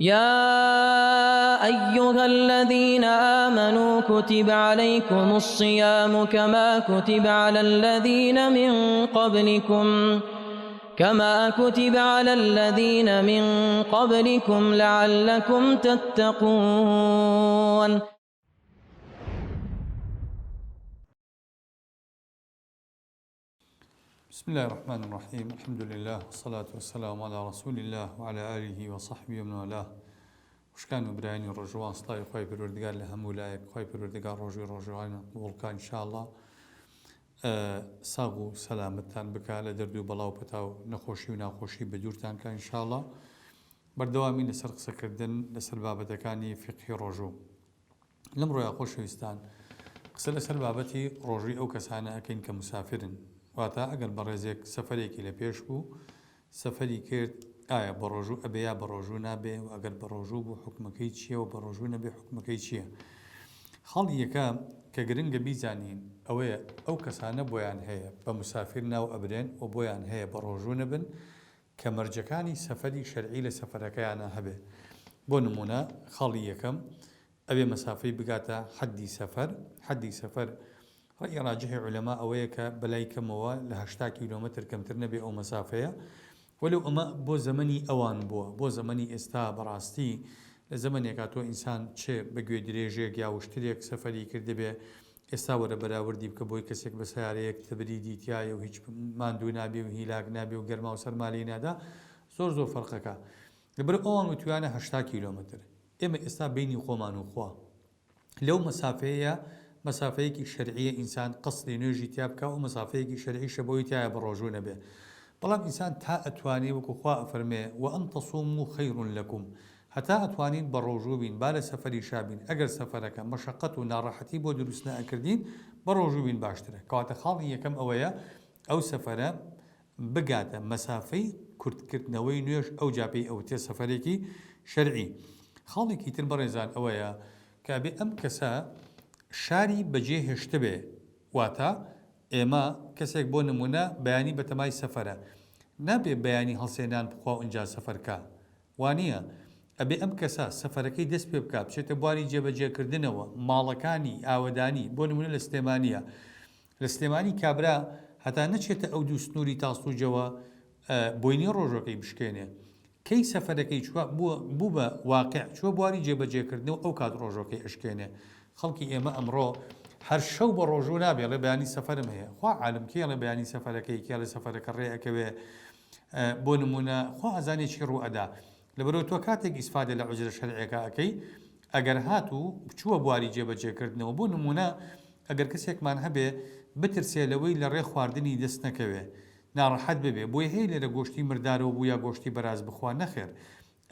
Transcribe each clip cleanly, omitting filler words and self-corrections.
يا أيها الذين آمنوا كتب عليكم الصيام كما كتب على الذين من قبلكم لعلكم تتقون. بسم الله الرحمن الرحيم. الحمد لله والصلاة والسلام على رسول الله وعلى آله وصحبه ومن والاه. وشكان وبرايني رجوان صلاة خوي بروردقار لهم ولايك خوي بروردقار روجوان قبولك إن شاء الله. ساغو سلامتان بكا لدردو بلاو بتاو نخوشي وناخوشي بدورتان كان إن شاء الله. بردوامي لسر قسە کردن لەسەر بابەتەکانی فقهی ڕۆژوو. لەم ڕۆیە خۆشەویستان قسە لەسەر بابەتی ڕۆژووی ئەو کەسانە ئەکەین کە مسافرن. واتە ئەگەر بەڕێزێک سەفەرێکی لە پێش بوو سەفەری کرد ئایا بە ڕۆژوو ئەبێ یا بە ڕۆژوو نابێ و ئەگەر بە ڕۆژوو بوو حکومەکەی چییە و بە ڕۆژوو نەبێ حکومەکەی چییە. خەڵی یەکە کە گرنگە بیزانین ئەوەیە ئەو کەسانە بۆیان هەیە بە مسافر ناو ئەبرێن و بۆیان هەیە بە ڕۆژوو نەبن کە مەرجەکانی سەفەری شەرعی لە سەفەرەکەیانە هەبێ. بۆ نمونە خەڵی یەکەم ئەبێ مەسافەی بگاتە حەدی سەفەر ڕەئی ڕاجحی عولەما ئەوەیە کە بەلای کەمەوە لە 80 کیلۆمەتر کەمتر نەبێ ئەو مەسافەیە. وەلو ئەمە بۆ زەمەنی ئەوان بووە، بۆ زەمەنی ئێستا بەڕاستی لە زەمانێکا تۆ ئینسان چێ بەگوێ درێژێک یا وشترێک سەفەری کردبێ ئێستا وەرە بەراوردی بکە بۆی کەسێک بە سیارەیەک تبری دیتیایە و هیچ ماندوو نابێ و هیلاک نابێ و گەرما و سەرمالی نادا زۆر فەرقەکە. لەبەر ئەوان وتوانە 80 کیلۆمەتر. ئێمە ئێستا بینی خۆمان و خوا لەو مەسافەیە مەسافەیەکی شەرعیە ئینسان قەسدی نوێژی تیا بکە و مەسافەیەکی شەرعیشە بۆی تایە بە ڕۆژوو نەبێ. بەڵام ئینسان تا ئەتوانێ وەکو خوا ئەفەرمێ وەئەن تەصوموا خەیڕ لەکوم، هەتا ئەتوانین بە ڕۆژوو بین با لە سەفەری شابین. ئەگەر سەفەرەکە مەشەقەت و ناڕەحەتی بۆ دروست نەکردین بە ڕۆژوو بین باشترە. کەواتە خاڵی یەکەم ئەوەیە ئەو سەفەرە بگاتە مەسافەی کورتکردنەوەی نوێژ ئەو جاپەی ئەو تێ سەفەرێکی شەرعی. خاڵێکی تر بەڕێزان ئەوەیە کە بێ ئەم کەسە شاری بەجێ هێشتە بێ. واتە ئێمە کەسێک بۆ نمونە بەیانی بەتەمای سەفەرە نابێ بەیانی هەڵسێنان بخوا ئەنجا سەفەرکە وانە ئەبێ ئەم کەسە سەفەرەکەی دەست پێ بکات بچێتە بواری جێبەجێکردنەوە ماڵەکانی ئاوەدانی. بۆ نمونە لە سلێمانیە لە سلێمانی کابرا هەتا نەچێتە ئەو دوو سنووری تاسووجەوە بۆینی ڕۆژەکەی بشکێنێ. کەی سەفەرەکەی بوو بە واقع چوە بواری جێبەجێکردنەوە ئەو کات ڕۆژەکەی ئەشکێنێ. خەڵکی ئێمە ئەمڕۆ هەر شەو بە ڕۆژوو نابێ لە بەیانی سەفەرم هەیە. خوا عالم کێ لە بەیانی سەفەرەکەی کێ لە سەفەرەکە ڕێەکەوێ. بۆ نمونە خوا ئەزانێکی ڕوو ئەدا لەبەرەوە تۆ کاتێک ئیسفادە لە عوجرە شەرعیەکە ئەەکەی ئەگەر هاتوو بچووە بواری جێبەجێکردنەوە. بۆ نمونە ئەگەر کەسێکمان هەبێ بترسێ لەوەی لە ڕێ خواردنی دەست نەکەوێ ناڕەحەت ببێ بۆی هەیە لێرە گۆشتی مردارەوە بوو یا گۆشتی بەراز بخوا نەخێر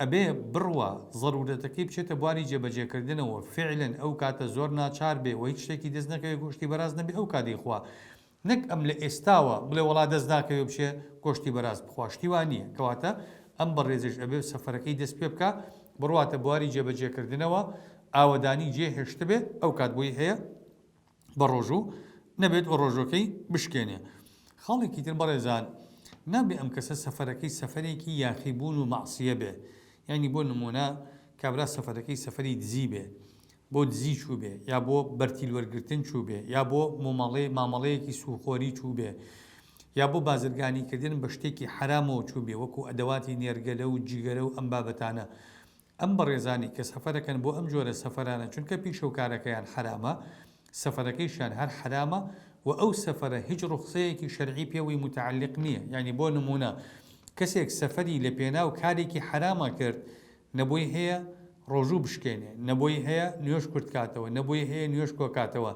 ئەبێ بڕوە ضرورەتەکەی بچێتە بواری جێبەجێکردنەوە فعلەن ئەو کاتە زۆر ناچار بێ و هیچ شتێکی دەست نەکەوێت گۆشتی بەراز نەبێ ئەو کاتی خوا نەک ئەم لە ئێستاوە بڵێ وڵا دەست ناکەوێ بچێ گۆشتی بەراز بخواشتی وانە. کەواتە ئەم بەڕێزش ئەبێ سەفەرەکەی دەست پێ بکە بڕواتە بواری جێبەجێکردنەوە ئاوەدانی جێ هێشتە بێ ئەو کات بۆی هەیە بە ڕۆژوو نەبێت و ڕۆژەکەی بشکێنێ. خاڵێکی تر بەڕێزان نابێ ئەم کەسە سەفەرەکەی سەفەرێکی یاخیبوون و مەعسیە بێ. یعنی بۆ نمونە کابرا سەفەرەکەی سەفەری دزی بێ بۆ دزی چوو بێ یا بۆ بەرتیل وەرگرتن چوو بێ یا بۆ مامەڵەیەکی سوخۆری چوو بێ یا بۆ بازرگانیکردن بە شتێکی حرامەوە چوو بێ وەکو ئەدەواتی نێرگەلە و جیگەرە و ئەم بابەتانە. ئەم بەڕێزانی کە سەفەرەکەن بۆ ئەم جۆرە سەفەرانە چونکە پیشە و کارەکەیان حرامە سەفەرەکەیشان هەر حرامە و ئەو سەفەرە هیچ ڕوخسەیەکی شەرعی پێوەی متعلق نییە. یعنی بۆ نمونە کەسێک سەفەری لە پێناو کارێکی حرامە کرد نەبووی هەیە ڕۆژوو بشکێنێ نەبووی هەیە نوێژ کورتکاتەوە نەبووی هەیە نوێژ کۆکاتەوە.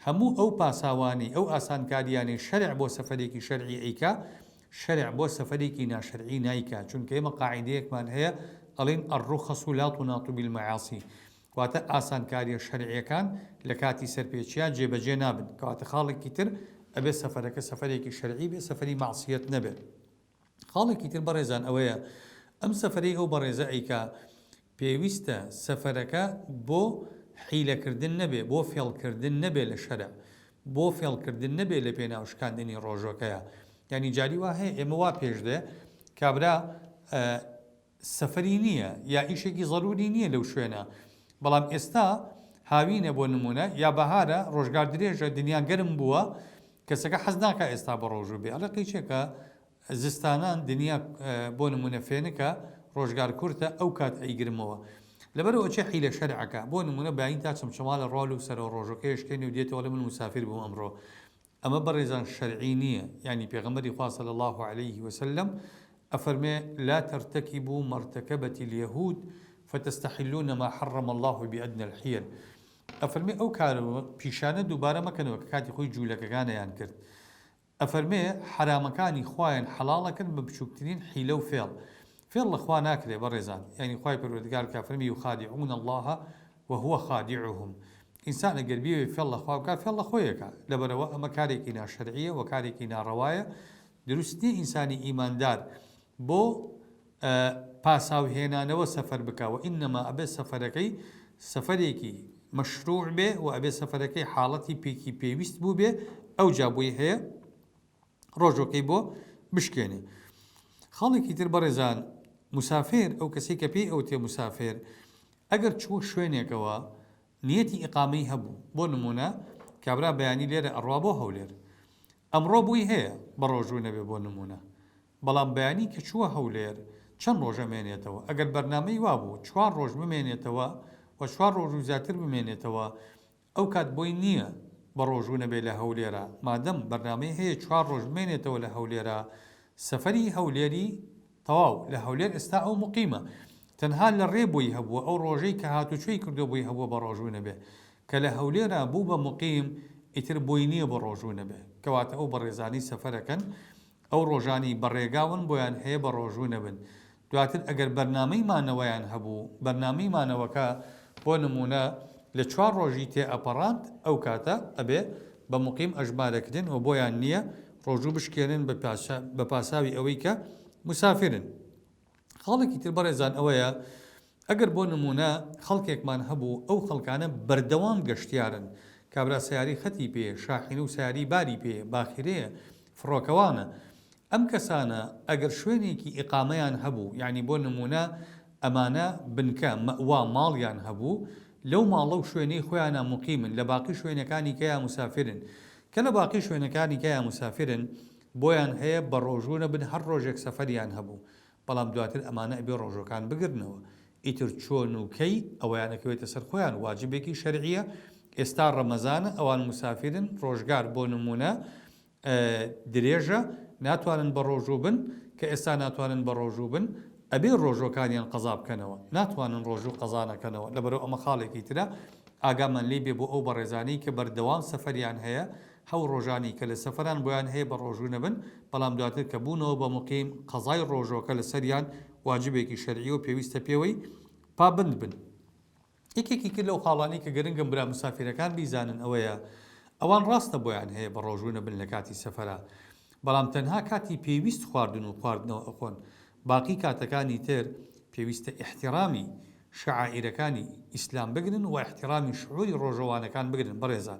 هەموو ئەو پاساوانی ئەو ئاسانکاریانی شەرع بۆ سەفەرێکی شەرعی ئەیکا شەرع بۆ سەفەرێکی ناشەرعی نایکا. چونکە ئێمە قاعیدەیەکمان هەیە ئەڵێن ئەڕوخەس لا توناط بالمەعاصی واتە ئاسانکاریە شەرعیەکان لە کاتی سەرپێچیە جێبەجێ نابن. کەواتە خاڵێکی تر ئەبێ سەفەرەکە سەفەرێکی شەرعی بێ سەفەری مەعسیەت نەبێت. خاڵێکی تر بەڕێزان ئەوەیە ئەم سەفەرەی ئەو بەڕێزە ئەیکا پێویستە سەفەرەکە بۆ حیلەکردن نەبێ بۆ فێڵکردن نەبێ لە شەرع بۆ فێڵکردن نەبێ لە پێناوشکاندنی ڕۆژەکەیە. یعنی جاری وا هەیە ئێمە وا پێش دێ کابرا سەفەری نییە یا ئیشێکی ضروری نییە لەو شوێنە بەڵام ئێستا هاوینە بۆ نمونە یا بەهارە ڕۆژگار درێژە دنیا گەرم بووە کەسەکە حەز ناکە ئێستا بە ڕۆژوو بێ ئەڵە قیچێکە زستانان دنیا بۆ نمونە فێنەکە ڕۆژگار کورتە ئەو کات ئەیگرمەوە لەبەرەوە چێ حیلە شەرعەکە بۆ نمونە باین تا چمچمالە ڕۆڵ و سەرەوە ڕۆژەکەی شتێنی و دێتەوە لە من مسافر بووم ئەمڕۆ ئەمە بەڕێزان شەرعی نییە یعنی پێغەمبەری خوا صلی الله عليه وسلم ئەفەرمێ لا ترتكبوا مرتكبة اليهود فتستحلون ما حرم الله بأدنى الحيل ئەفەرمێ ئەو کارەوە پیشانە دووبارە مەکەنەوە کە کاتی خۆی جوولەکەکانیان کرد ئەفەرمێ حرامەکانی خوایان حەڵاڵەکەن بە بچووکترین حیلە و فێڵ لە خوا ناکرێ بەڕێزان یعنی خوای پەروەردگار کە فەرمی یخادعون الله وهو خادعهم ئینسان ئەگەر بیەوێ فێڵ لە خوا بکات فێڵ لە خۆیەکە لەبەرەوە ئەمە کارێکی ناشەرعیە و کارێکی ناڕەوایە دروست نییە ئینسانی ئیماندار بۆ پاساوهێنانەوە سەفەر بکەوە ئینەما ئەبێ سەفەرەکەی سەفەرێکی مەشروع بێ و ئەبێ سەفەرەکەی حاڵەتی پێکی پێویست بوو بێ ئەو جابووی هەیە ڕۆژۆکەی بۆ بشکێنێ خاڵێکی تر بەڕێزان مسافر ئەو کەسی کە پێی ئەو تێ مسافر ئەگەر چوە شوێنێکەوە نیەتی ئیقامەی هەبوو بۆ نمونە کابرا بەیانی لێرە ئەڕوا بۆ هەولێر ئەمڕۆ بووی هەیە بە ڕۆژوو نەبێ بۆ نمونە بەڵام بەیانی کە چووە هەولێر چەند ڕۆژە مێنێتەوە ئەگەر بەرنامەی وا بوو 4 ڕۆژ بمێنێتەوە و 4 ڕۆژ و زیاتر بمێنێتەوە ئەو کات بۆی نییە بە ڕۆژوو نەبێ لە هەولێرە مادەم بەرنامەی هەیە 4 ڕۆژ بمێنێتەوە لە هەولێرە سەفەری هەولێری تەواو لە هەولێر ئێستا ئەو مقیمە تەنها لە ڕێ بووی هەبووە ئەو ڕۆژەی کە هاتوچۆی کردو بووی هەبووە بە ڕۆژوو نەبێ کە لە هەولێرە بوو بە مقیم ئیتر بۆی نییە بە ڕۆژوو نەبێ کەواتە ئەو بەڕێزانی سەفەرەکەن ئەو ڕۆژانی بەڕێگاون بۆیان هەیە بە ڕۆژوو نەبن دواتر ئەگەر بەرنامەی مانەوەیان هەبوو بەرنامەی مانەوەکە بۆ نمونە لە 4 ڕۆژی تێ ئەپەڕاند ئەو کاتە ئەبێ بە مقیم ئەژمارەکردن و بۆیان نییە ڕۆژوو بشکێنن بە پاساوی ئەوەی کە مسافرن خاڵێکی تر بەڕێزان ئەوەیە ئەگەر بۆ نمونە خەڵکێکمان هەبوو ئەو خەڵکانە بەردەوام گەشتیارن کابرا سیاری خەتی پێ شاحین و سیاری باری پێ باخرەیە فڕۆکەوانە ئەم کەسانە ئەگەر شوێنێکی ئیقامەیان هەبوو یعنی بۆ نمونە ئەمانە بنکە مەوا ماڵیان هەبوو لەو ماڵە و شوێنەی خۆیانە مقیمن لە باقی شوێنەکانی کەیە مسافرن کە لە باقی شوێنەکانی کەیە مسافرن بۆیان هەیە بە ڕۆژوو نەبن هەر ڕۆژێک سەفەریان هەبوو بەڵام دواتر ئەمانە ئەبێ ڕۆژەکان بگرنەوە ئیتر چۆن و کەی ئەوەیانەکەوێتە سەر خۆیان واجبێکی شەرعیە ئێستا ڕەمەزانە ئەوان مسافرن ڕۆژگار بۆ نمونە درێژە ناتوانن بە ڕۆژوو بن کە ئێستا ناتوانن بە ڕۆژوو بن ئەبێ ڕۆژۆکانیان قەزا بکەنەوە ناتوانن ڕۆژوو قەزانەکەنەوە لەبەرەوە ئەمە خاڵێکی ترە ئاگامان لێ بێ بۆ ئەو بەڕێزانەی کە بەردەوام سەفەریان هەیە هەو ڕۆژانی کە لە سەفەران بۆیان هەیە بە ڕۆژوو نەبن بەڵام دواتر کە بوونەوە بە مقیم قەزای ڕۆژۆکە لە سەریان واجبێکی شەرعی و پێویستە پێوەی پابند بن یەکێکی کرد لەو خاڵانی کە گەرنگم برا مسافرەکان بیزانن ئەوەیە ئەوان ڕاستە بۆیان هەیە بە ڕۆژوو نەبن لە کاتی سەفەرە بەڵام تەنها کاتی پێویست خواردن و خواردنەوە ئەخۆن باقی کاتەکانی تر پێویستە احتیرامی شعائرەکانی ئیسلام بگرن و احتیرامی شعوری ڕۆژەوانەکان بگرن بەڕێزان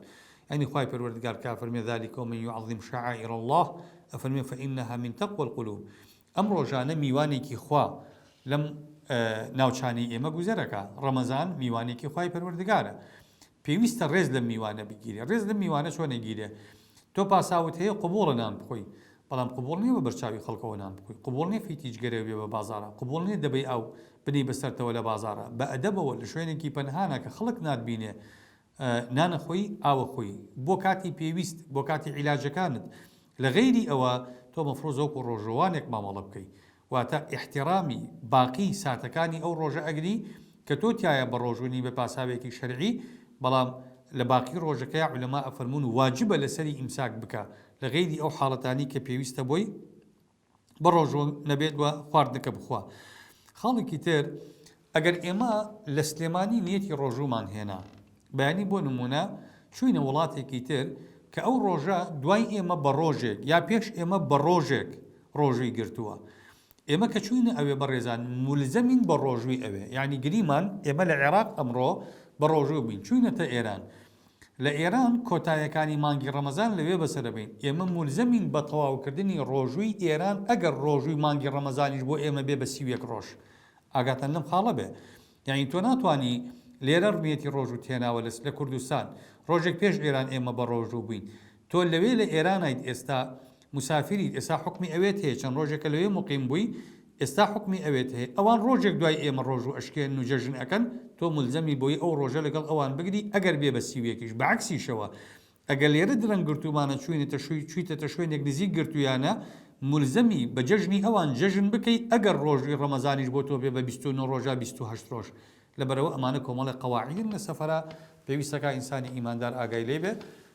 يعني خوای پەروەردگار کافەرمێ ذلك ومن يعظم شعائر الله ئەفەرمێ فإنها من تقوى القلوب ئەم ڕۆژانە میوانێکی خوا لەم ناوچانی ئێمە گوزەرەکە ڕەمەزان میوانێکی خوای پەروەردگارە پێویستە ڕێز لەم میوانە بگیرێ ڕێز لەم میوانە چۆن نەگیرێ تۆ پاساوت هەیە قبوڵە نان بخۆی بەڵام قبوڵ نییە بە بەرچاوی خەڵکەوە نان بخۆی قبوڵ نییە فیتیجگەرێ بێ بە بازارە قبوڵ نییە دەبەی ئەو بنی بەسەرتەوە لە بازارە بە ئەدەبەوە لە شوێنێکی پەنهانە کە خەڵک ناتبینێ نانەخۆی ئاوە خۆی بۆ کاتی پێویست بۆ کاتی عیلاجەکانت لە غەیری ئەوە تۆ مەفرۆز وەکو ڕۆژەوانێک مامەڵە بکەی واتە احتیرامی باقی ساتەکانی ئەو ڕۆژە ئەگری کە تۆ تایە بە ڕۆژوونی بە پاساوێکی شەرعی بەڵام لە باقی ڕۆژەکەی عولەما ئەفەرمون واجبە لەسەری ئیمساک بکە لە غەیری ئەو حاڵەتانی کە پێویستە بۆی بە ڕۆژوو نەبێت وە خواردنەکە بخوا خاڵێکی تر ئەگەر ئێمە لە سلێمانی نیەتی ڕۆژوومان هێنا بەیانی بۆ نمونە چوینە وڵاتێکی تر کە ئەو ڕۆژە دوای ئێمە بە ڕۆژێک یا پێش ئێمە بە ڕۆژێک ڕۆژوی گرتووە ئێمە کە چوینە ئەوێ بەڕێزان مولزەمین بە ڕۆژووی ئەوێ یعنی گریمان ئێمە لە عێراق ئەمڕۆ بە ڕۆژوو بین چوینەتە ئێران لە ئێران کۆتایەکانی مانگی ڕەمەزان لەوێ بەسەرەبین ئێمە مولزەمین بە تەواوکردنی ڕۆژووی ئێران ئەگەر ڕۆژووی مانگی ڕەمەزانیش بۆ ئێمە بێ بە 31 ڕۆژ ئاگاتان لەم خاڵە بێ یعنی تۆ ناتوانانی لێرە ڕمێتی ڕۆژ و تێناوە لە کوردستان ڕۆژێک پێش ئێران ئێمە بە ڕۆژوو بووین تۆ لەوێ لە ئێرانیت ئێستا مسافری ئێستا حکمی ئەوێت هەیە چەند ڕۆژێکە لەوێ مقیم بووی ئێستا حکمی ئەوێت هەیە ئەوان ڕۆژێک دوای ئێمە ڕۆژ و ئەشکێن و جەژن ئەەکەن تۆ ملزەمی بۆی ئەو ڕۆژە لەگەڵ ئەوان بگری ئەگەر بێ بە سیوێکیش بەعکسیشەوە ئەگەر لێرە درەنگ گرتومانە چوویتە شوێنێک نزیک گرتویانە ملزەمی بە جەژنی ئەوان جەژن بکەیت ئەگەر ڕۆژی ڕەمەزانیش بۆ تۆ بێ بە 29 ڕۆژە 28 ڕۆژ لەبەرەوە ئەمانە کۆمەڵی قەواعیدن لە سەفەرە پێویستەکە ئینسانی ئیماندار ئاگای لێ بێ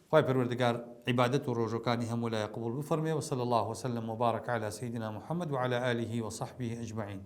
خوای پەروەردگار عیبادەت و ڕۆژەکانی هەموو لای قبول بفەرمێ وصلی الله وسلم وبارك على سيدنا محمد وعلى آله وصحبه أجمعين